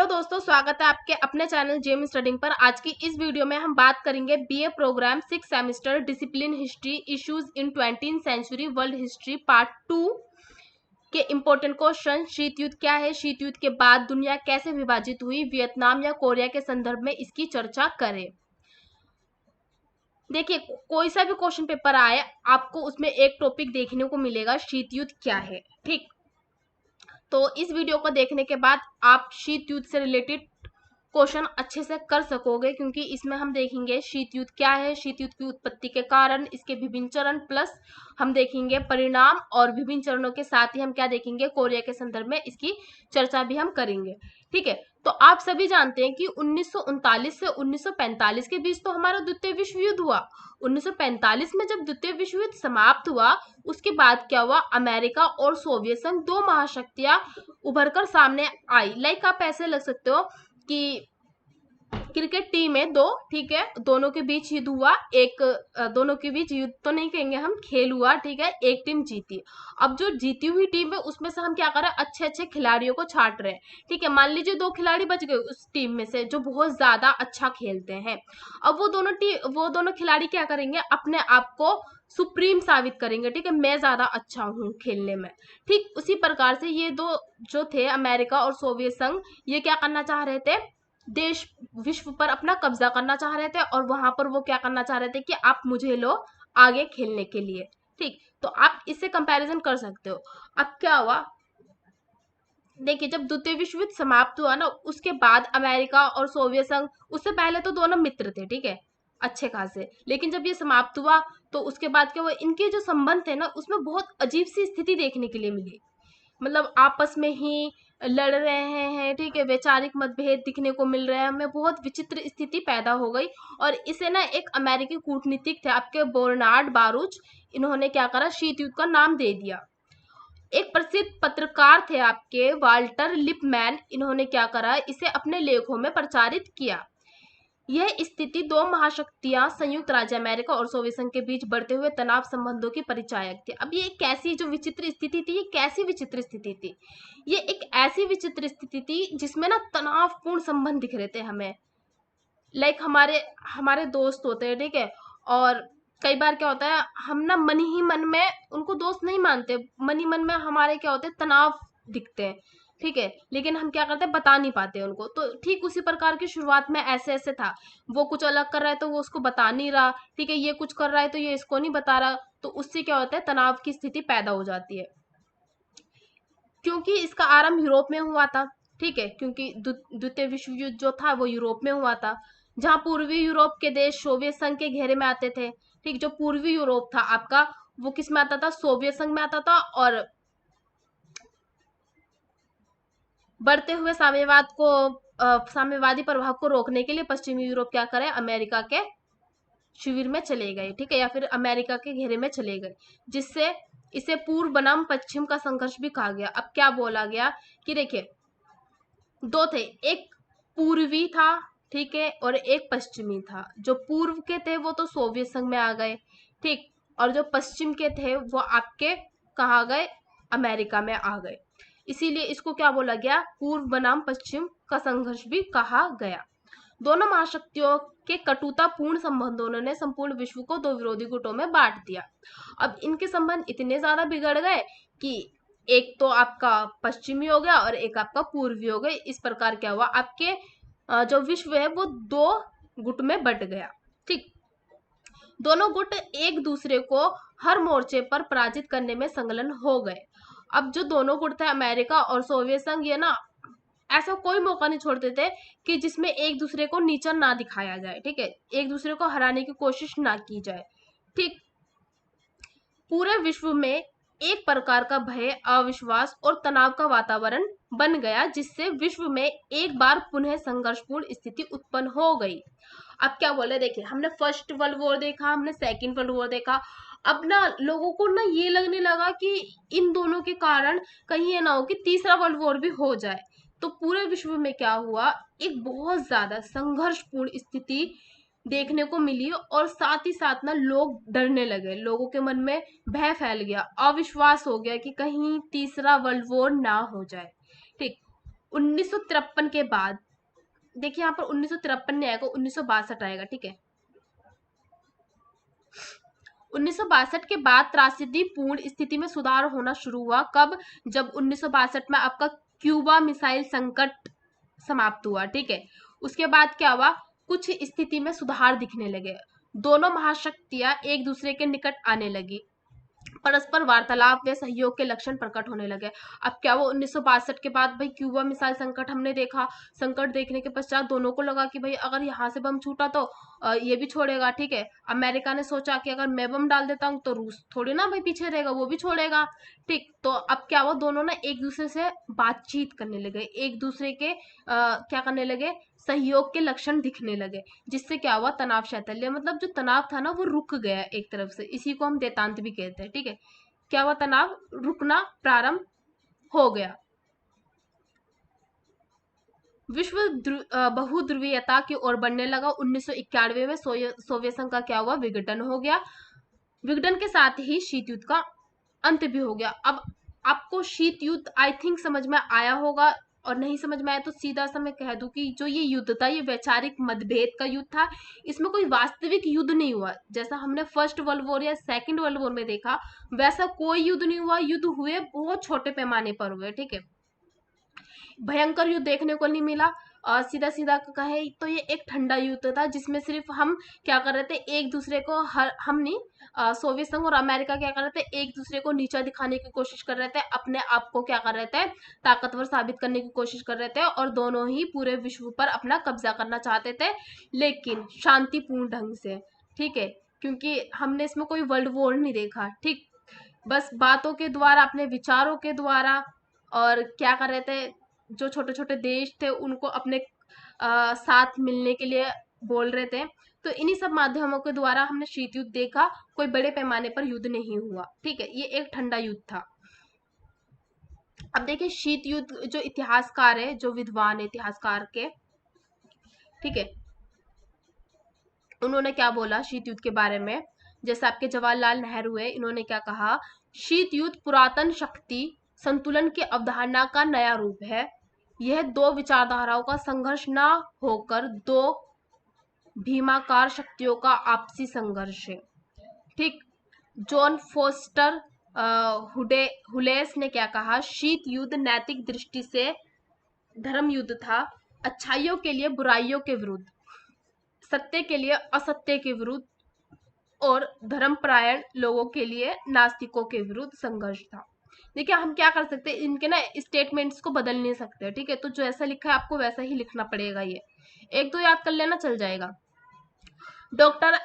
Hello दोस्तों, स्वागत है आपके अपने चैनल जेम स्टडिंग पर। आज की इस वीडियो में हम बात करेंगे BA programme 6 semester discipline history issues in 20th century world history part 2 के इम्पोर्टेंट क्वेश्चन। शीत युद्ध क्या है, शीत युद्ध के बाद दुनिया कैसे विभाजित हुई, वियतनाम या कोरिया के संदर्भ में इसकी चर्चा करें। देखिए, कोई सा भी क्वेश्चन पेपर आए आपको उसमें एक टॉपिक देखने को मिलेगा, शीत युद्ध क्या है। ठीक, तो इस वीडियो को देखने के बाद आप शीत युद्ध से रिलेटेड क्वेश्चन अच्छे से कर सकोगे, क्योंकि इसमें हम देखेंगे शीत युद्ध क्या है, शीत युद्ध की उत्पत्ति के कारण, इसके विभिन्न चरण, प्लस हम देखेंगे परिणाम, और विभिन्न चरणों के साथ ही हम क्या देखेंगे, कोरिया के संदर्भ में इसकी चर्चा भी हम करेंगे। ठीक है, तो आप सभी जानते हैं कि 1939 से 1945 के बीच तो हमारा द्वितीय विश्व युद्ध हुआ। 1945 में जब द्वितीय विश्व युद्ध समाप्त हुआ, उसके बाद क्या हुआ, अमेरिका और सोवियत संघ, दो महाशक्तियां उभर कर सामने आई। लाइक आप ऐसे लग सकते हो कि क्रिकेट टीम है दो, ठीक है, दोनों के बीच युद्ध हुआ, दोनों के बीच युद्ध तो नहीं कहेंगे हम, खेल हुआ, ठीक है, एक टीम जीती। अब जो जीती हुई टीम है उसमें से हम क्या कर रहे हैं, अच्छे अच्छे खिलाड़ियों को छांट रहे हैं। ठीक है, मान लीजिए दो खिलाड़ी बच गए उस टीम में से जो बहुत ज्यादा अच्छा खेलते हैं। अब वो दोनों खिलाड़ी क्या करेंगे, अपने आप को सुप्रीम साबित करेंगे। ठीक है, मैं ज्यादा अच्छा हूँ खेलने में। ठीक उसी प्रकार से ये दो जो थे, अमेरिका और सोवियत संघ, ये क्या करना चाह रहे थे, देश विश्व पर अपना कब्जा करना चाह रहे थे, और वहां पर वो क्या करना चाह रहे थे कि आप मुझे लो आगे खेलने के लिए। ठीक, तो आप इससे कंपैरिजन कर सकते हो। अब क्या हुआ, देखिए, जब द्वितीय विश्व युद्ध समाप्त हुआ ना, उसके बाद अमेरिका और सोवियत संघ, उससे पहले तो दोनों मित्र थे, ठीक है, अच्छे खासे, लेकिन जब ये समाप्त हुआ तो उसके बाद क्या हुआ, इनके जो संबंध थे ना, उसमें बहुत अजीब सी स्थिति देखने के लिए मिली। मतलब आपस में ही लड़ रहे हैं, ठीक है, वैचारिक मतभेद दिखने को मिल रहे हैं, हमें बहुत विचित्र स्थिति पैदा हो गई। और इसे ना एक अमेरिकी कूटनीतिक थे आपके बर्नार्ड बारूच, इन्होंने क्या करा, शीत युद्ध का नाम दे दिया। एक प्रसिद्ध पत्रकार थे आपके वाल्टर लिपमैन, इन्होंने क्या करा, इसे अपने लेखों में प्रचारित किया। यह स्थिति दो महाशक्तियां संयुक्त राज्य अमेरिका और सोवियत संघ के बीच बढ़ते हुए तनाव संबंधों की परिचायक थी। अब ये कैसी जो विचित्र स्थिति थी, ये कैसी विचित्र स्थिति थी, ये एक ऐसी विचित्र स्थिति थी जिसमें ना तनावपूर्ण संबंध दिख रहे थे हमें। लाइक हमारे हमारे दोस्त होते हैं, ठीक है, और कई बार क्या होता है, हम ना मन ही मन में उनको दोस्त नहीं मानते, मन ही मन में हमारे क्या होते हैं, तनाव दिखते हैं, ठीक है, लेकिन हम क्या करते हैं, बता नहीं पाते उनको। तो ठीक उसी प्रकार की शुरुआत में ऐसे ऐसे था, वो कुछ अलग कर रहा है तो वो उसको बता नहीं रहा, ठीक है, ये कुछ कर रहा है तो ये इसको नहीं बता रहा, तो उससे क्या होता है, तनाव की स्थिति पैदा हो जाती है। क्योंकि इसका आरंभ यूरोप में हुआ था, ठीक है, क्योंकि द्वितीय विश्व युद्ध जो था वो यूरोप में हुआ था, जहां पूर्वी यूरोप के देश सोवियत संघ के घेरे में आते थे। ठीक, जो पूर्वी यूरोप था आपका, वो किस में आता था, सोवियत संघ में आता था। और बढ़ते हुए साम्यवादी प्रभाव को रोकने के लिए पश्चिमी यूरोप क्या करे, अमेरिका के शिविर में चले गए, ठीक है, या फिर अमेरिका के घेरे में चले गए, जिससे इसे पूर्व बनाम पश्चिम का संघर्ष भी कहा गया। अब क्या बोला गया कि देखिए, दो थे, एक पूर्वी था, ठीक है, और एक पश्चिमी था। जो पूर्व के थे वो तो सोवियत संघ में आ गए, ठीक, और जो पश्चिम के थे वो आपके कहाँ गए, अमेरिका में आ गए। इसीलिए इसको क्या बोला गया, पूर्व बनाम पश्चिम का संघर्ष भी कहा गया। दोनों महाशक्तियों के कटुतापूर्ण संबंधों ने संपूर्ण विश्व को दो विरोधी गुटों में बांट दिया। अब इनके संबंध इतने ज्यादा बिगड़ गए कि एक तो आपका पश्चिमी हो गया और एक आपका पूर्वी हो गया। इस प्रकार क्या हुआ, आपके जो विश्व है वो दो गुट में बट गया। ठीक, दोनों गुट एक दूसरे को हर मोर्चे पर पराजित करने में संलग्न हो गए। अब जो दोनों गुट थे, अमेरिका और सोवियत संघ, ये ना ऐसा कोई मौका नहीं छोड़ते थे कि जिसमें एक दूसरे को नीचा ना दिखाया जाए, ठीक है, एक दूसरे को हराने की कोशिश ना की जाए। ठीक, पूरे विश्व में एक प्रकार का भय, अविश्वास और तनाव का वातावरण बन गया, जिससे विश्व में एक बार पुनः संघर्षपूर्ण स्थिति उत्पन्न हो गई। अब क्या बोले, देखिए, हमने फर्स्ट वर्ल्ड वॉर देखा, हमने सेकंड वर्ल्ड वॉर देखा। अब ना लोगों को ना ये लगने लगा कि इन दोनों के कारण कहीं ये ना हो कि तीसरा वर्ल्ड वॉर भी हो जाए। तो पूरे विश्व में क्या हुआ, एक बहुत ज्यादा संघर्षपूर्ण स्थिति देखने को मिली, और साथ ही साथ ना लोग डरने लगे, लोगों के मन में भय फैल गया, अविश्वास हो गया कि कहीं तीसरा वर्ल्ड वॉर ना हो जाए। ठीक, 1953 के बाद, देखिए यहाँ पर 1953 नहीं आएगा, 1962 आएगा, ठीक है। 1962 के बाद त्रासदी पूर्ण स्थिति में सुधार होना शुरू हुआ। कब? जब 1962 में आपका क्यूबा मिसाइल संकट समाप्त हुआ, ठीक है। उसके बाद क्या हुआ? कुछ स्थिति में सुधार दिखने लगे, दोनों महाशक्तियां एक दूसरे के निकट आने लगी, परस्पर वार्तालाप व सहयोग के लक्षण प्रकट होने लगे। अब क्या वो 1962 के बाद भाई क्यूबा मिसाइल संकट हमने देखा, संकट देखने के पश्चात दोनों को लगा कि भाई अगर यहाँ से बम छूटा तो ये भी छोड़ेगा, ठीक है। अमेरिका ने सोचा कि अगर मैं बम डाल देता हूँ तो रूस थोड़ी ना भाई पीछे रहेगा, वो भी छोड़ेगा, ठीक। तो अब क्या हुआ, दोनों ना एक दूसरे से बातचीत करने लगे, एक दूसरे के क्या करने लगे, सहयोग के लक्षण दिखने लगे, जिससे क्या हुआ, तनाव शैथिल्य, मतलब जो तनाव था ना वो रुक गया एक तरफ से। इसी को हम देतांत भी कहते हैं, ठीक है। क्या हुआ, तनाव रुकना प्रारंभ हो गया। विश्व बहुध्रुवीयता की ओर बढ़ने लगा। 1991 में सोवियत संघ का क्या हुआ, विघटन हो गया। विघटन के साथ ही शीत युद्ध का अंत भी हो गया। अब आपको शीत युद्ध आई थिंक समझ में आया होगा, और नहीं समझ में आया तो सीधा सा मैं कह दूं कि जो ये युद्ध था ये वैचारिक मतभेद का युद्ध था, इसमें कोई वास्तविक युद्ध नहीं हुआ। जैसा हमने फर्स्ट वर्ल्ड वॉर या सेकंड वर्ल्ड वॉर में देखा वैसा कोई युद्ध नहीं हुआ, युद्ध हुए बहुत छोटे पैमाने पर हुए, ठीक है। भयंकर युद्ध देखने को नहीं मिला। सीधा सीधा कहे तो ये एक ठंडा युद्ध था, जिसमें सिर्फ हम क्या कर रहे थे, एक दूसरे को हम नहीं, सोवियत संघ और अमेरिका क्या कर रहे थे, एक दूसरे को नीचा दिखाने की कोशिश कर रहे थे, अपने आप को क्या कर रहे थे, ताकतवर साबित करने की कोशिश कर रहे थे, और दोनों ही पूरे विश्व पर अपना कब्जा करना चाहते थे, लेकिन शांतिपूर्ण ढंग से, ठीक है। क्योंकि हमने इसमें कोई वर्ल्ड वॉर नहीं देखा, ठीक। बस बातों के द्वारा, अपने विचारों के द्वारा, और क्या कर रहे थे, जो छोटे छोटे देश थे उनको अपने साथ मिलने के लिए बोल रहे थे। तो इन्हीं सब माध्यमों के द्वारा हमने शीत युद्ध देखा, कोई बड़े पैमाने पर युद्ध नहीं हुआ, ठीक है। ये एक ठंडा युद्ध था। अब देखिए शीत युद्ध, जो इतिहासकार है, जो विद्वान इतिहासकार के, ठीक है, उन्होंने क्या बोला शीत युद्ध के बारे में। जैसे आपके जवाहरलाल नेहरू है, इन्होंने क्या कहा, शीत युद्ध पुरातन शक्ति संतुलन की अवधारणा का नया रूप है। यह दो विचारधाराओं का संघर्ष न होकर दो भीमाकार शक्तियों का आपसी संघर्ष है, ठीक। जॉन फोस्टर हुलेस ने क्या कहा, शीत युद्ध नैतिक दृष्टि से धर्म युद्ध था, अच्छाइयों के लिए बुराइयों के विरुद्ध, सत्य के लिए असत्य के विरुद्ध, और धर्मपरायण लोगों के लिए नास्तिकों के विरुद्ध संघर्ष था। देखिए हम क्या कर सकते हैं, इनके ना स्टेटमेंट्स को बदल नहीं सकते, ठीक है। तो जो ऐसा लिखा है आपको वैसा ही लिखना पड़ेगा, ये एक दो याद कर लेना चल जाएगा। डॉक्टर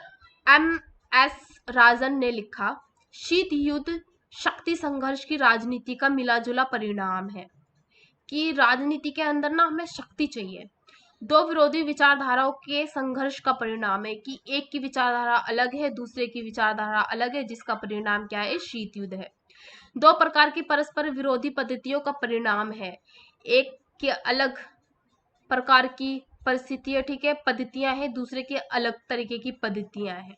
MS राजन ने लिखा, शीत युद्ध शक्ति संघर्ष की राजनीति का मिलाजुला परिणाम है, कि राजनीति के अंदर ना हमें शक्ति चाहिए। दो विरोधी विचारधाराओं के संघर्ष का परिणाम है, कि एक की विचारधारा अलग है, दूसरे की विचारधारा अलग है, जिसका परिणाम क्या है, शीत युद्ध है। दो प्रकार की परस्पर विरोधी पद्धतियों का परिणाम है, एक के अलग प्रकार की परिस्थितियां, ठीक है, पद्धतियां हैं, दूसरे के अलग तरीके की पद्धतियां हैं।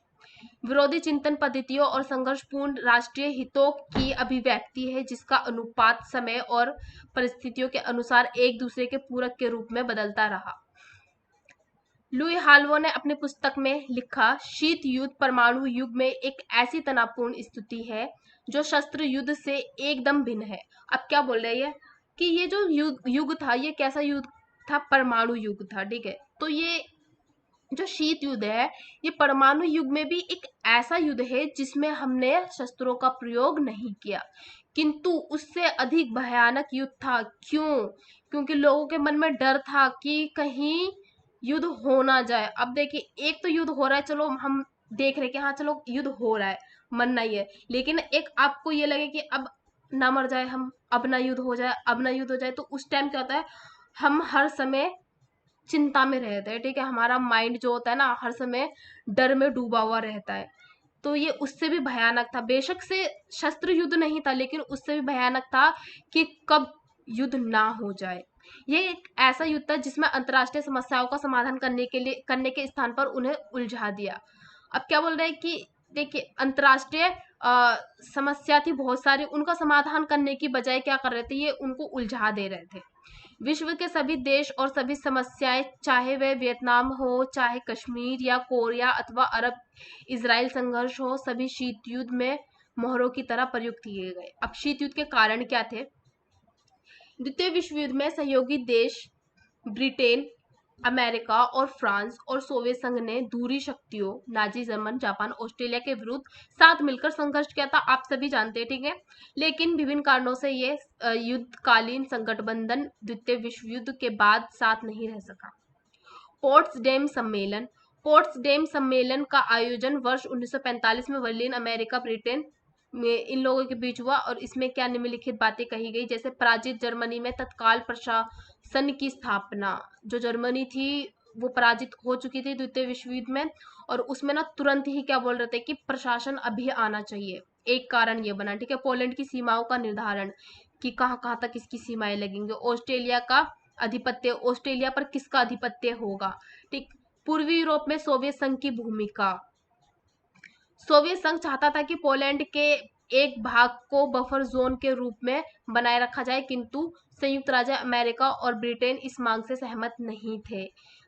विरोधी चिंतन पद्धतियों और संघर्षपूर्ण राष्ट्रीय हितों की अभिव्यक्ति है, जिसका अनुपात समय और परिस्थितियों के अनुसार एक दूसरे के पूरक के रूप में बदलता रहा। लुई हाल्वो ने अपनी पुस्तक में लिखा, शीत युद्ध परमाणु युग में एक ऐसी तनावपूर्ण स्थिति है जो शस्त्र युद्ध से एकदम भिन्न है। अब क्या बोल रहे हैं कि ये जो युग था, ये कैसा युद्ध था, परमाणु युग था, ठीक है। तो ये जो शीत युद्ध है, ये परमाणु युग में भी एक ऐसा युद्ध है जिसमें हमने शस्त्रों का प्रयोग नहीं किया, किंतु उससे अधिक भयानक युद्ध था। क्यों? क्योंकि लोगों के मन में डर था कि कहीं युद्ध हो ना जाए। अब देखिए एक तो युद्ध हो रहा है, चलो हम देख रहे कि हाँ चलो युद्ध हो रहा है, मनना ही है, लेकिन एक आपको ये लगे कि अब ना मर जाए हम, अब ना युद्ध हो जाए, अब ना युद्ध हो जाए, तो उस टाइम क्या होता है, हम हर समय चिंता में रहते हैं, ठीक है। हमारा माइंड जो होता है ना, हर समय डर में डूबा हुआ रहता है। तो ये उससे भी भयानक था, बेशक से शस्त्र युद्ध नहीं था, लेकिन उससे भी भयानक था कि कब युद्ध ना हो जाए। ये एक ऐसा युद्ध था जिसमें अंतर्राष्ट्रीय समस्याओं का समाधान करने के स्थान पर उन्हें उलझा दिया। अब क्या बोल रहे हैं कि देखिए अंतर्राष्ट्रीय समस्या थी बहुत सारी, उनका समाधान करने की बजाय क्या कर रहे थे, ये उनको उलझा दे रहे थे। विश्व के सभी देश और सभी समस्याएं, चाहे वह वियतनाम हो, चाहे कश्मीर या कोरिया अथवा अरब इजराइल संघर्ष हो, सभी शीत युद्ध में मोहरों की तरह प्रयुक्त किए गए। अब शीत युद्ध के कारण क्या थे? द्वितीय विश्व युद्ध में सहयोगी देश ब्रिटेन, अमेरिका और फ्रांस और सोवियत संघ ने दूरी शक्तियों नाजी जर्मन, जापान, ऑस्ट्रेलिया के विरुद्ध साथ मिलकर संघर्ष किया था, आप सभी जानते हैं, ठीक है। लेकिन विभिन्न कारणों से ये युद्धकालीन संगठबंधन द्वितीय विश्व युद्ध के बाद साथ नहीं रह सका। पोट्सडेम सम्मेलन। पोट्सडेम सम्मेलन का आयोजन वर्ष 1945 में बर्लिन, अमेरिका, ब्रिटेन में इन लोगों के बीच हुआ और इसमें क्या निम्नलिखित बातें कही गई, जैसे पराजित जर्मनी में तत्काल प्रशासन की स्थापना। जो जर्मनी थी वो पराजित हो चुकी थी द्वितीय विश्व युद्ध में, और उसमें ना तुरंत ही क्या बोल रहे थे कि प्रशासन अभी आना चाहिए। एक कारण ये बना, ठीक है। पोलैंड की सीमाओं का निर्धारण कि कहाँ कहाँ तक इसकी सीमाएं लगेंगी। ऑस्ट्रेलिया का अधिपत्य, ऑस्ट्रेलिया पर किसका अधिपत्य होगा, ठीक। पूर्वी यूरोप में सोवियत संघ की भूमिका। सोवियत संघ चाहता था कि पोलैंड के एक भाग को बफर जोन के रूप में बनाए रखा जाए, किंतु संयुक्त राज्य अमेरिका और ब्रिटेन इस मांग से सहमत नहीं थे।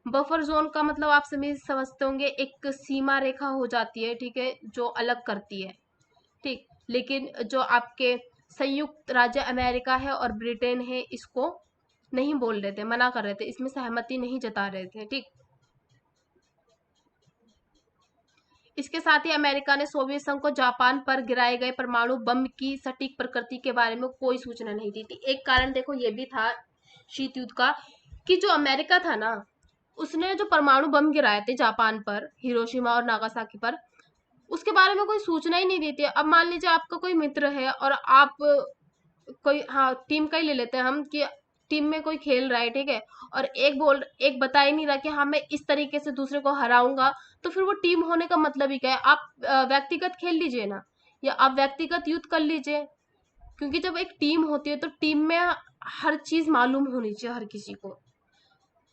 बफर जोन का मतलब आप सभी समझते होंगे, एक सीमा रेखा हो जाती है, ठीक है, जो अलग करती है, ठीक। लेकिन जो आपके संयुक्त राज्य अमेरिका है और ब्रिटेन है, इसको नहीं बोल रहे थे, मना कर रहे थे, इसमें सहमति नहीं जता रहे थे, ठीक। इसके साथ ही अमेरिका ने सोवियत संघ को जापान पर गिराए गए परमाणु बम की सटीक प्रकृति के बारे में कोई सूचना नहीं दी थी। एक कारण देखो ये भी था शीत युद्ध का, कि जो अमेरिका था ना, उसने जो परमाणु बम गिराए थे जापान पर, हिरोशिमा और नागासाकी पर, उसके बारे में कोई सूचना ही नहीं दी थी। अब मान लीजिए आपका कोई मित्र है और आप कोई, हाँ टीम का ही ले लेते हैं हम, कि टीम में कोई खेल रहा है, ठीक है, और एक बता ही नहीं रहा कि हाँ मैं इस तरीके से दूसरे को हराऊंगा, तो फिर वो टीम होने का मतलब ही क्या है? आप व्यक्तिगत खेल लीजिए ना, या आप व्यक्तिगत युद्ध कर लीजिए, क्योंकि जब एक टीम होती है तो टीम में हर चीज मालूम होनी चाहिए हर किसी को,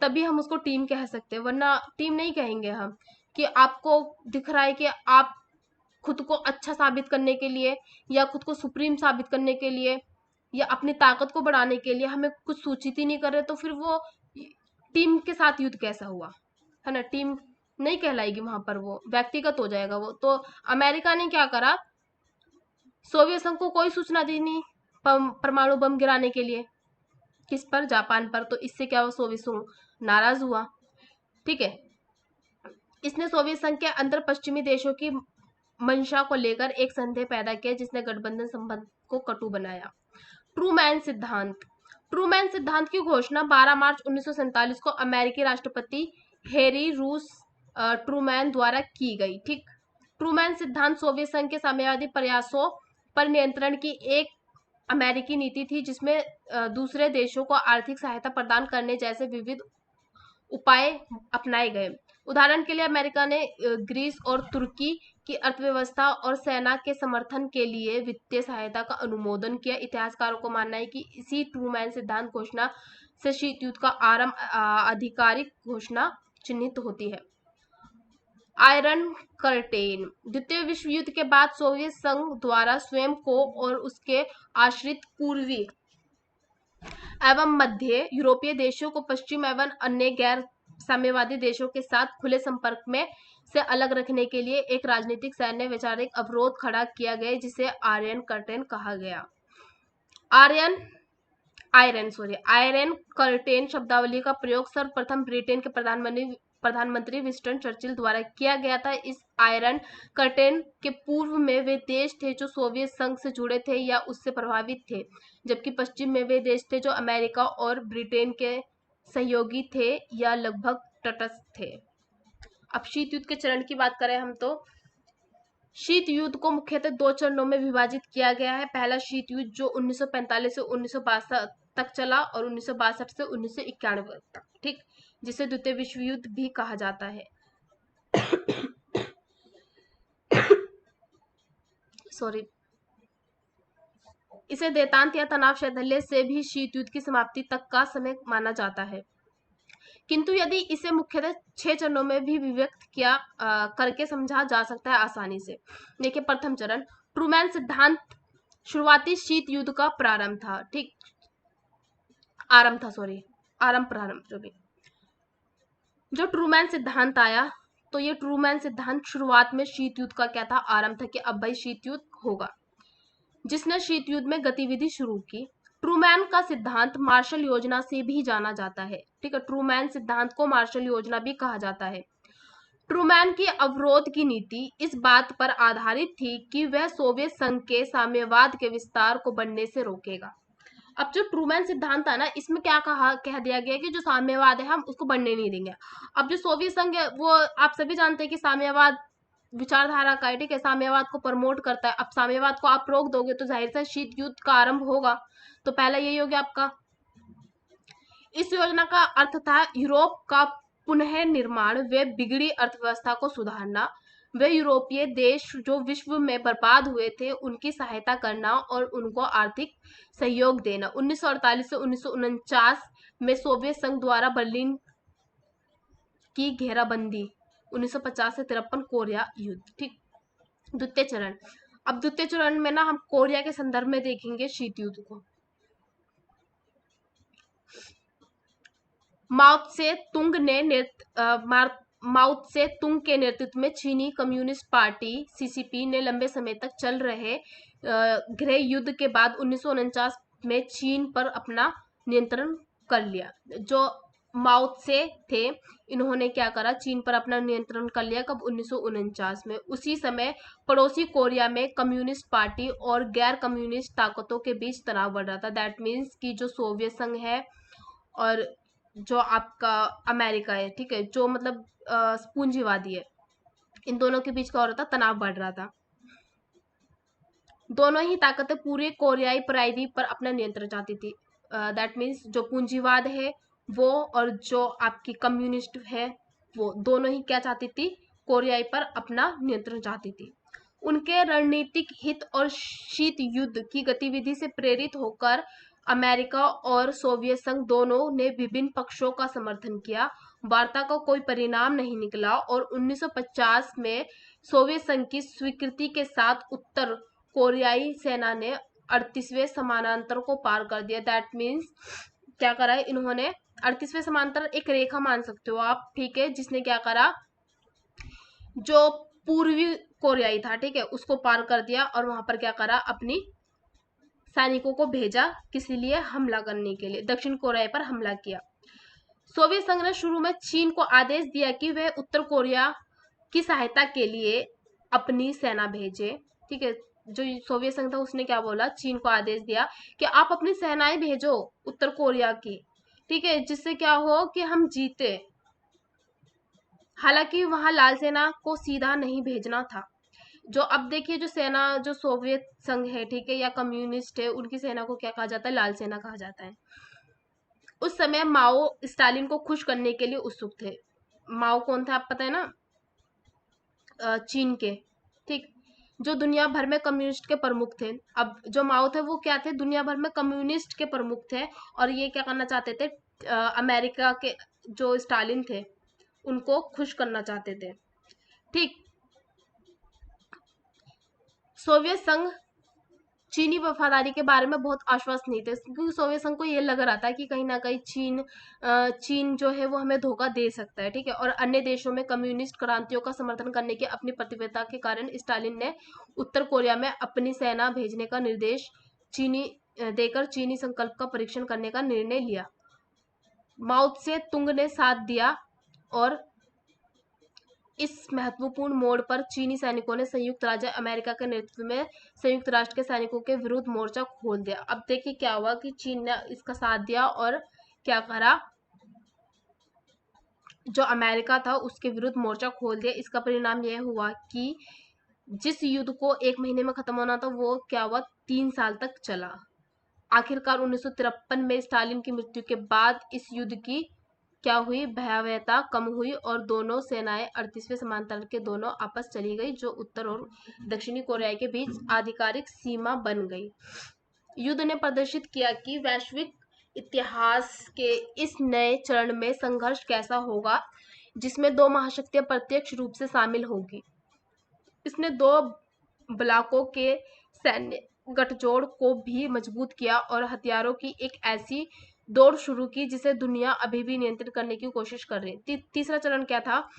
तभी हम उसको टीम कह सकते हैं, वरना टीम नहीं कहेंगे हम। कि आपको दिख रहा है कि आप खुद को अच्छा साबित करने के लिए या खुद को सुप्रीम साबित करने के लिए या अपनी ताकत को बढ़ाने के लिए हमें कुछ सूचित ही नहीं कर रहे, तो फिर वो टीम के साथ युद्ध कैसा हुआ, है ना? टीम नहीं कहलाएगी वहां पर, वो व्यक्तिगत हो जाएगा वो। तो अमेरिका ने क्या करा, सोवियत संघ को कोई सूचना दी नहीं परमाणु बम गिराने के लिए, किस पर? जापान पर। तो इससे क्या हुआ, सोवियत संघ नाराज हुआ, ठीक है। इसने सोवियत संघ के अंदर पश्चिमी देशों की मंशा को लेकर एक संदेह पैदा किया, जिसने गठबंधन संबंध को कटु बनाया। ट्रूमैन सिद्धांत। ट्रूमैन सिद्धांत की घोषणा 12 मार्च 1947 को अमेरिकी राष्ट्रपति हैरी रूस ट्रूमैन द्वारा की गई, ठीक। ट्रूमैन सिद्धांत सोवियत संघ के साम्यवादी प्रयासों पर नियंत्रण की एक अमेरिकी नीति थी, जिसमें दूसरे देशों को आर्थिक सहायता प्रदान करने जैसे विविध उपाय अपनाए गए। उदाहरण के लिए अमेरिका ने ग्रीस और तुर्की की अर्थव्यवस्था और सेना के समर्थन के लिए वित्तीय सहायता का अनुमोदन किया। इतिहासकारों को मानना है कि इसी ट्रूमैन सिद्धांत घोषणा से शीत युद्ध का आरंभ आधिकारिक घोषणा चिन्हित होती है। Iron curtain. द्वितीय विश्व युद्ध के बाद सोवियत संघ द्वारा स्वयं को और उसके आश्रित पूर्वी एवं मध्य यूरोपीय देशों को पश्चिम एवं अन्य गैर साम्यवादी देशों के साथ खुले संपर्क में से अलग रखने के लिए एक राजनीतिक, सैन्य, वैचारिक अवरोध खड़ा किया गया, जिसे आयरन कर्टेन कहा गया। आयरन कर्टेन शब्दावली का प्रयोग सर्वप्रथम ब्रिटेन के प्रधानमंत्री विंस्टन चर्चिल द्वारा किया गया था। इस आयरन कर्टेन के पूर्व में वे देश थे जो सोवियत संघ से जुड़े थे या उससे प्रभावित थे, जबकि पश्चिम में वे देश थे जो अमेरिका और ब्रिटेन के सहयोगी थे या लगभग तटस्थ थे। अब शीत युद्ध के चरण की बात करें हम, तो शीत युद्ध को मुख्यतः 2 चरणों में विभाजित किया गया है। पहला शीत युद्ध जो 1945 से 1962 तक चला और 1962 से 1991 तक, ठीक, जिसे द्वितीय विश्व युद्ध भी कहा जाता है। सॉरी। इसे देतांत या तनाव शैथिल्य से भी शीत युद्ध की समाप्ति तक का समय माना जाता है, किंतु यदि इसे मुख्यतः 6 चरणों में भी विभक्त किया करके समझा जा सकता है आसानी से। देखिए, प्रथम चरण ट्रूमैन सिद्धांत शुरुआती शीत युद्ध का आरंभ था, सॉरी। प्रारंभ जो ट्रूमैन सिद्धांत आया, तो ये ट्रूमैन सिद्धांत शुरुआत में शीत युद्ध का क्या था, आरंभ था कि अब भाई शीत युद्ध होगा, जिसने शीत युद्ध में गतिविधि शुरू की। ट्रूमैन का सिद्धांत मार्शल योजना से भी जाना जाता है, ठीक है, ट्रूमैन सिद्धांत को मार्शल योजना भी कहा जाता है। ट्रूमैन की अवरोध की नीति इस बात पर आधारित थी कि वह सोवियत संघ के साम्यवाद के विस्तार को बढ़ने से रोकेगा। अब जो ट्रूमैन सिद्धांत है ना, इसमें क्या कह दिया गया कि जो साम्यवाद है हम उसको बढ़ने नहीं देंगे। अब जो सोवियत संघ है वो आप सभी जानते हैं कि साम्यवाद विचारधारा का है, ठीक है, साम्यवाद को प्रमोट करता है। अब साम्यवाद को आप रोक दोगे तो जाहिर सा शीत युद्ध का आरंभ होगा, तो पहला यही हो गया आपका। इस योजना का अर्थ था यूरोप का पुनः निर्माण व बिगड़ी अर्थव्यवस्था को सुधारना, वे यूरोपीय देश जो विश्व में बर्बाद हुए थे उनकी सहायता करना और उनको आर्थिक सहयोग देना। 1948 से 1949 में सोवियत संघ द्वारा बर्लिन की घेराबंदी, 1950 से 53 कोरिया युद्ध, ठीक। द्वितीय चरण, अब द्वितीय चरण में ना हम कोरिया के संदर्भ में देखेंगे शीत युद्ध को। माओ त्से तुंग के नेतृत्व में चीनी कम्युनिस्ट पार्टी सीसीपी ने लंबे समय तक चल रहे गृह युद्ध के बाद 1949 में चीन पर अपना नियंत्रण कर लिया। जो माओ त्से थे इन्होंने क्या करा, चीन पर अपना नियंत्रण कर लिया, कब, 1949 में। उसी समय पड़ोसी कोरिया में कम्युनिस्ट पार्टी और गैर कम्युनिस्ट ताकतों के बीच तनाव बढ़ रहा था। दैट मीन्स कि जो सोवियत संघ है और जो आपका अमेरिका है, ठीक है, जो मतलब पूंजीवादी है, इन दोनों के बीच क्या हो रहा था, तनाव बढ़ रहा था। दोनों ही ताकतें पूरे कोरियाई प्रायद्वीप पर अपना नियंत्रण चाहती थी। दैट मीन्स जो पूंजीवाद है वो और जो आपकी कम्युनिस्ट है वो दोनों ही क्या चाहती थी, कोरियाई पर अपना नियंत्रण चाहती थी। उनके रणनीतिक हित और शीत युद्ध की गतिविधि से प्रेरित होकर अमेरिका और सोवियत संघ दोनों ने विभिन्न पक्षों का समर्थन किया। वार्ता का कोई परिणाम नहीं निकला और 1950 में सोवियत संघ की स्वीकृति के साथ उत्तर कोरियाई सेना ने 38वें समानांतर को पार कर दिया। दैट मीन्स क्या करा है इन्होंने, 38वें समानांतर एक रेखा मान सकते हो आप, ठीक है, जिसने क्या करा, जो पूर्वी कोरियाई था, ठीक है, उसको पार कर दिया और वहां पर क्या करा, अपनी सैनिकों को भेजा, किसी लिए, हमला करने के लिए, दक्षिण कोरिया पर हमला किया। सोवियत संघ ने शुरू में चीन को आदेश दिया कि वह उत्तर कोरिया की सहायता के लिए अपनी सेना भेजे, ठीक है। जो सोवियत संघ था उसने क्या बोला, चीन को आदेश दिया कि आप अपनी सेनाएं भेजो उत्तर कोरिया की, ठीक है, जिससे क्या हो कि हम जीते। हालांकि वहां लाल सेना को सीधा नहीं भेजना था। जो अब देखिए जो सेना, जो सोवियत संघ है, ठीक है, या कम्युनिस्ट है, उनकी सेना को क्या कहा जाता है, लाल सेना कहा जाता है। उस समय माओ स्टालिन को खुश करने के लिए उत्सुक थे। माओ कौन था, आप पता है ना, चीन के, ठीक, जो दुनिया भर में कम्युनिस्ट के प्रमुख थे। अब जो माओ थे वो क्या थे, दुनिया भर में कम्युनिस्ट के प्रमुख थे और ये क्या करना चाहते थे, अमेरिका के जो स्टालिन थे उनको खुश करना चाहते थे, ठीक। सोवियत संघ चीनी वफादारी के बारे में बहुत आश्वस्त नहीं थे, क्योंकि सोवियत संघ को ये लग रहा था कि कहीं ना कहीं चीन जो है वो हमें धोखा दे सकता है, ठीक है, और अन्य देशों में कम्युनिस्ट क्रांतियों का समर्थन करने की अपनी प्रतिबद्धता के कारण स्टालिन ने उत्तर कोरिया में अपनी सेना भेजने का निर्देश देकर चीनी संकल्प का परीक्षण करने का निर्णय लिया। माओ त्से तुंग ने साथ दिया और इस महत्वपूर्ण मोड़ पर चीनी सैनिकों ने संयुक्त राज्य अमेरिका के नेतृत्व में संयुक्त राष्ट्र के सैनिकों के विरुद्ध मोर्चा खोल दिया। अब देखिए क्या हुआ कि चीन ने इसका साथ दिया और क्या करा, जो अमेरिका था उसके विरुद्ध मोर्चा खोल दिया। इसका परिणाम यह हुआ कि जिस युद्ध को 1 महीने में खत्म होना था वो क्या हुआ, 3 साल तक चला। आखिरकार 1953 में स्टालिन की मृत्यु के बाद इस युद्ध की क्या हुई, भयावहता कम हुई और दोनों सेनाएं 38वें समानांतर के दोनों आपस चली गई, जो उत्तर और दक्षिणी कोरिया के बीच आधिकारिक सीमा बन गई। युद्ध ने प्रदर्शित किया कि वैश्विक इतिहास के इस नए चरण में संघर्ष कैसा होगा, जिसमें 2 महाशक्तियां प्रत्यक्ष रूप से शामिल होगी। इसने 2 ब्लॉकों के सैन्य गठजोड़ को भी मजबूत किया और हथियारों की एक ऐसी दौड़ शुरू की जिसे दुनिया अभी भी नियंत्रित करने की कोशिश कर रही है। तीसरा चरण क्या था?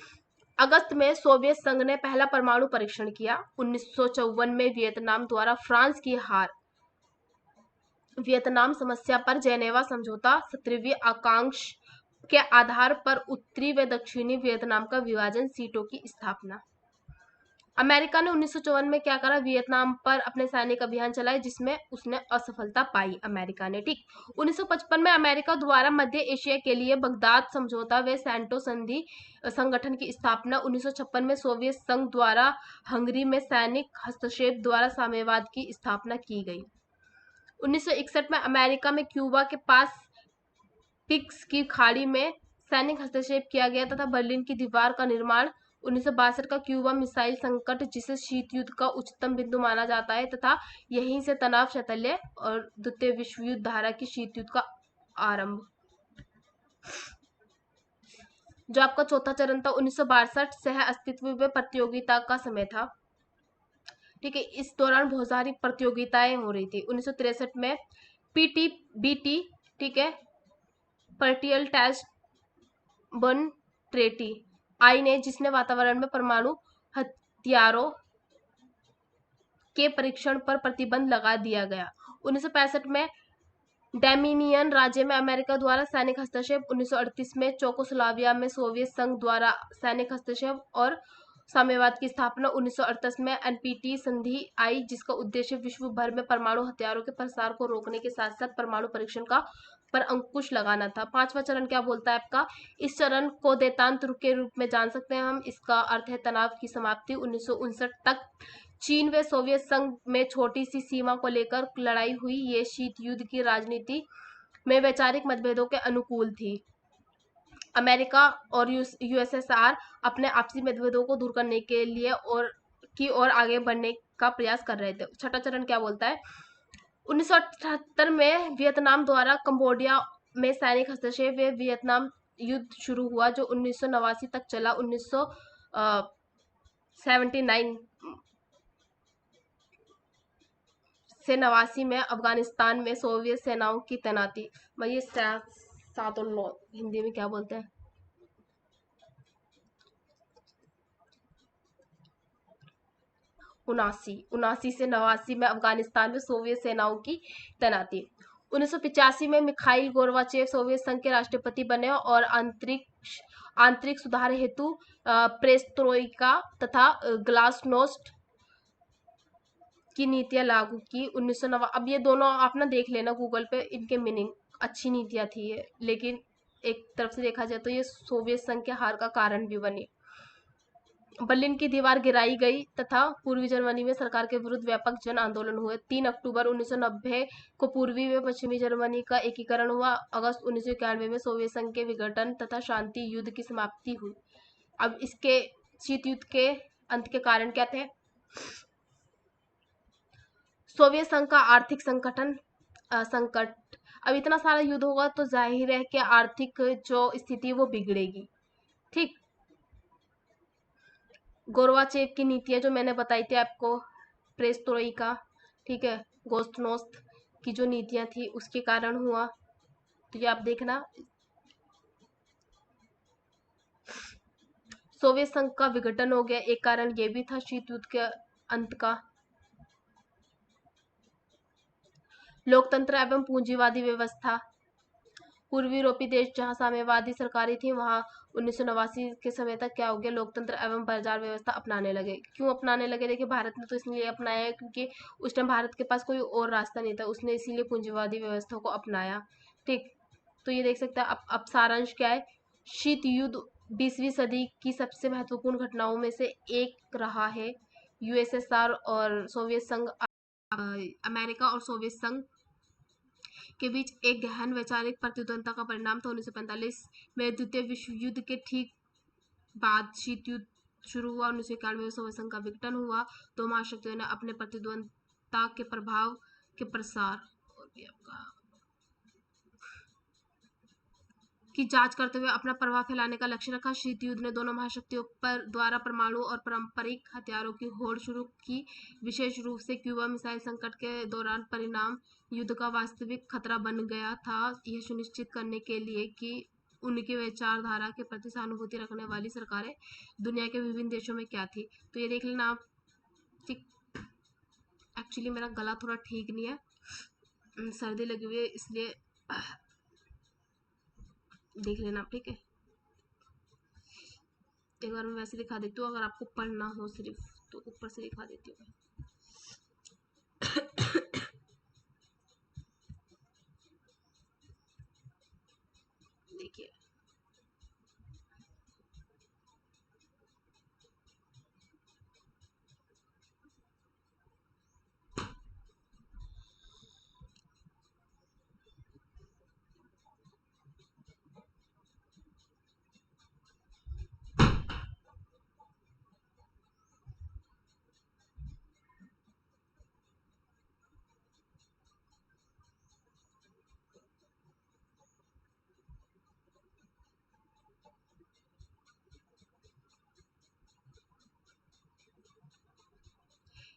अगस्त में सोवियत संघ ने पहला परमाणु परीक्षण किया। 1954 में वियतनाम द्वारा फ्रांस की हार, वियतनाम समस्या पर जेनेवा समझौता, 17वीं आकांक्ष के आधार पर उत्तरी व दक्षिणी वियतनाम का विभाजन, सीटों की स्थापना। अमेरिका ने 1954 में क्या करा? वियतनाम पर अपने सैनिक अभियान चलाए जिसमें उसने असफलता पाई अमेरिका ने। ठीक। 1955 में अमेरिका द्वारा मध्य एशिया के लिए बगदाद समझौता व सैंटो संधि संगठन की स्थापना। 1956 में सोवियत संघ द्वारा हंगरी में सैनिक हस्तक्षेप द्वारा साम्यवाद की स्थापना की गई। 1961 में अमेरिका में क्यूबा के पास पिक्स की खाड़ी में सैनिक हस्तक्षेप किया गया तथा बर्लिन की दीवार का निर्माण। 1962 का क्यूबा मिसाइल संकट, जिसे शीत युद्ध का उच्चतम बिंदु माना जाता है तथा यहीं से तनाव शैथिल्य और द्वितीय विश्व युद्ध धारा की शीत युद्ध का आरंभ। जो आपका चौथा चरण था 1962 सह अस्तित्व व प्रतियोगिता का समय था। ठीक है, इस दौरान बहुत सारी प्रतियोगिताएं हो रही थी। 1963 में पीटीबीटी, ठीक है, पर्टियल टेस्ट बन ट्रेटी आई ने, जिसने वातावरण में परमाणु हथियारों के परीक्षण पर प्रतिबंध लगा दिया गया। 1965 में डोमिनियन राज्य में अमेरिका द्वारा सैनिक हस्तक्षेप। 1938 में चेकोस्लोवाकिया में सोवियत संघ द्वारा सैनिक हस्तक्षेप और साम्यवाद की स्थापना। 1938 में एनपीटी संधि आई जिसका उद्देश्य विश्व भर में परमाणु हथियारों के प्रसार को रोकने के साथ साथ परमाणु परीक्षण का पर अंकुश लगाना था। पांचवा चरण क्या बोलता है आपका? इस चरण को देशांतर के रूप में जान सकते हैं हम। इसका अर्थ है तनाव की समाप्ति। 1959 तक चीन व सोवियत संघ में छोटी सी सीमा को लेकर लड़ाई हुई। ये शीत युद्ध की राजनीति में वैचारिक मतभेदों के अनुकूल थी। अमेरिका और यूएसएसआर अपने आपसी मतभेदों को दूर करने के लिए और आगे बढ़ने का प्रयास कर रहे थे। छठा चरण क्या बोलता है? 1978 में वियतनाम द्वारा कंबोडिया में सैनिक हस्तक्षेप व वियतनाम युद्ध शुरू हुआ जो 1989 तक चला। 1979 से 89 में अफगानिस्तान में सोवियत सेनाओं की तैनाती। मैं ये 7 और 9 हिंदी में क्या बोलते हैं? 79 से 89 में अफगानिस्तान में सोवियत सेनाओं की तैनाती। 1985 में मिखाइल गोर्बाचेव सोवियत संघ के राष्ट्रपति बने और आंतरिक सुधार हेतु पेरेस्ट्रोइका तथा ग्लासनोस्ट की नीतियां लागू की। 1990, अब ये दोनों आप ना देख लेना गूगल पे, इनके मीनिंग। अच्छी नीतियां थी ये, लेकिन एक तरफ से देखा जाए तो ये सोवियत संघ के हार का कारण भी बनी। बर्लिन की दीवार गिराई गई तथा पूर्वी जर्मनी में सरकार के विरुद्ध व्यापक जन आंदोलन हुए। 3 अक्टूबर 1990 को पूर्वी व पश्चिमी जर्मनी का एकीकरण हुआ। अगस्त 1991 में सोवियत संघ के विघटन तथा शांति युद्ध की समाप्ति हुई। अब इसके शीत युद्ध के अंत के कारण क्या थे? सोवियत संघ का आर्थिक संकट। अब इतना सारा युद्ध होगा तो जाहिर है कि आर्थिक जो स्थिति वो बिगड़ेगी। ठीक। गोर्बाचेव की नीतियां जो मैंने बताई थी आपको, पेरेस्ट्रोइका, ठीक है, गोस्टनोस्त की जो नीतियां थी उसके कारण हुआ। तो ये आप देखना। सोवियत संघ का विघटन हो गया, एक कारण ये भी था शीत युद्ध के अंत का। लोकतंत्र एवं पूंजीवादी व्यवस्था। पूर्वी यूरोपीय देश जहां साम्यवादी सरकारें थी वहां 1989 के समय तक क्या हो गया? लोकतंत्र एवं बाजार व्यवस्था अपनाने लगे। क्यों अपनाने लगे? देखिए, भारत ने तो इसलिए अपनाया है क्योंकि उस टाइम भारत के पास कोई और रास्ता नहीं था, उसने इसीलिए पूंजीवादी व्यवस्था को अपनाया। ठीक। तो ये देख सकते हैं। अब सारांश क्या है? शीत युद्ध 20वीं सदी की सबसे महत्वपूर्ण घटनाओं में से एक रहा है। यूएसएसआर और सोवियत संघ, अमेरिका और सोवियत संघ के बीच एक गहन वैचारिक प्रतिद्वंद्विता का परिणाम था। 1945 में द्वितीय विश्व युद्ध के ठीक बाद शीत युद्ध शुरू हुआ। 1991 में सोवियत संघ का विघटन हुआ। दो महाशक्तियों ने अपने प्रतिद्वंद्विता के प्रभाव के प्रसार की जांच करते हुए अपना प्रभाव फैलाने का लक्ष्य रखा। शीत युद्ध ने दोनों महाशक्तियों पर द्वारा परमाणु और पारंपरिक हथियारों की होड़ शुरू की, विशेष रूप से क्यूबा मिसाइल संकट के दौरान। परिणाम युद्ध का वास्तविक खतरा बन गया था, यह सुनिश्चित करने के लिए कि उनकी विचारधारा के प्रति सहानुभूति रखने वाली सरकारें दुनिया के विभिन्न देशों में क्या थी। तो ये देख लेना आप। ठीक, एक्चुअली मेरा गला थोड़ा ठीक नहीं है, सर्दी लगी हुई है, इसलिए देख लेना, ठीक है। एक बार मैं वैसे दिखा देती हूँ, अगर आपको पढ़ना हो सिर्फ तो ऊपर से दिखा देती हूँ। देखिए,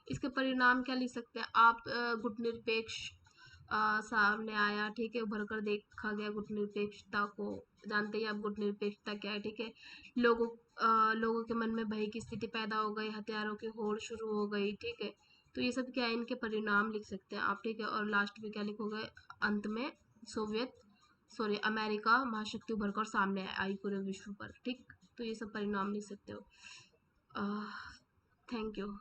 इसके परिणाम क्या लिख सकते हैं आप? गुटनिरपेक्ष सामने आया, ठीक है, उभर कर देखा गया गुटनिरपेक्षता को। जानते ही आप गुटनिरपेक्षता क्या है, ठीक है। लोगों के मन में भय की स्थिति पैदा हो गई, हथियारों की होड़ शुरू हो गई, ठीक है। तो ये सब क्या है, इनके परिणाम लिख सकते हैं आप, ठीक है। और लास्ट में क्या लिखोगे, अंत में अमेरिका महाशक्ति उभर कर सामने आई पूरे विश्व पर, ठीक। तो ये सब परिणाम लिख सकते हो। Thank you.